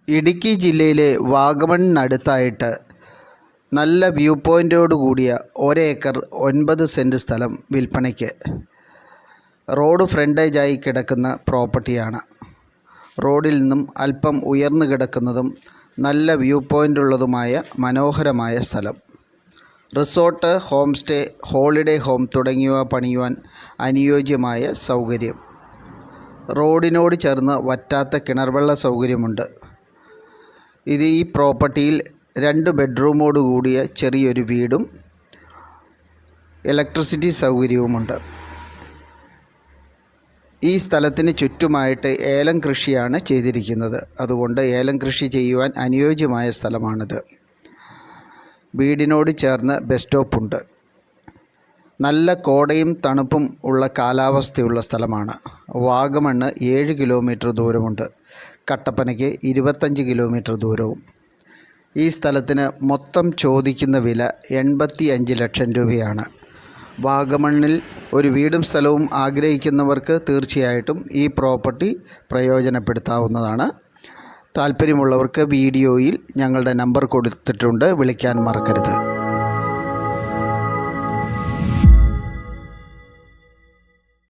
ഇടുക്കി ജില്ലയിലെ വാഗമണ്ണിനടുത്തായിട്ട് നല്ല വ്യൂ പോയിൻ്റോട് കൂടിയ 1 ഏക്കർ 9 സെൻറ്റ് സ്ഥലം വിൽപ്പനയ്ക്ക്. റോഡ് ഫ്രണ്ടേജായി കിടക്കുന്ന പ്രോപ്പർട്ടിയാണ്. റോഡിൽ നിന്നും അല്പം ഉയർന്നു കിടക്കുന്നതും നല്ല വ്യൂ പോയിൻ്റുള്ളതുമായ മനോഹരമായ സ്ഥലം. Resort, home stay, holiday home തുടങ്ങിയവ പണിയുവാൻ അനുയോജ്യമായ സൗകര്യം. റോഡിനോട് ചേർന്ന് വറ്റാത്ത കിണർവെള്ള സൗകര്യമുണ്ട്. ഈ പ്രോപ്പർട്ടിയിൽ 2 ബെഡ്റൂമോട് കൂടിയ ചെറിയൊരു വീടും ഇലക്ട്രിസിറ്റി സൗകര്യവുമുണ്ട്. ഈ സ്ഥലത്തിന് ചുറ്റുമായിട്ട് ഏലം കൃഷിയാണ് ചെയ്തിരിക്കുന്നത്. അതുകൊണ്ട് ഏലം കൃഷി ചെയ്യുവാൻ അനുയോജ്യമായ സ്ഥലമാണിത്. വീടിനോട് ചേർന്ന് ബസ് സ്റ്റോപ്പുണ്ട്. നല്ല കോടയും തണുപ്പും ഉള്ള കാലാവസ്ഥയുള്ള സ്ഥലമാണ്. വാഗമണ്ണ് 7 കിലോമീറ്റർ ദൂരമുണ്ട്. കട്ടപ്പനയ്ക്ക് 25 കിലോമീറ്റർ ദൂരവും. ഈ സ്ഥലത്തിന് മൊത്തം ചോദിക്കുന്ന വില 85 ലക്ഷം രൂപയാണ്. വാഗമണ്ണിൽ ഒരു വീടും സ്ഥലവും ആഗ്രഹിക്കുന്നവർക്ക് തീർച്ചയായിട്ടും ഈ പ്രോപ്പർട്ടി പ്രയോജനപ്പെടുത്താവുന്നതാണ്. താല്പര്യമുള്ളവർക്ക് വീഡിയോയിൽ ഞങ്ങളുടെ നമ്പർ കൊടുത്തിട്ടുണ്ട്, വിളിക്കാൻ മറക്കരുത്.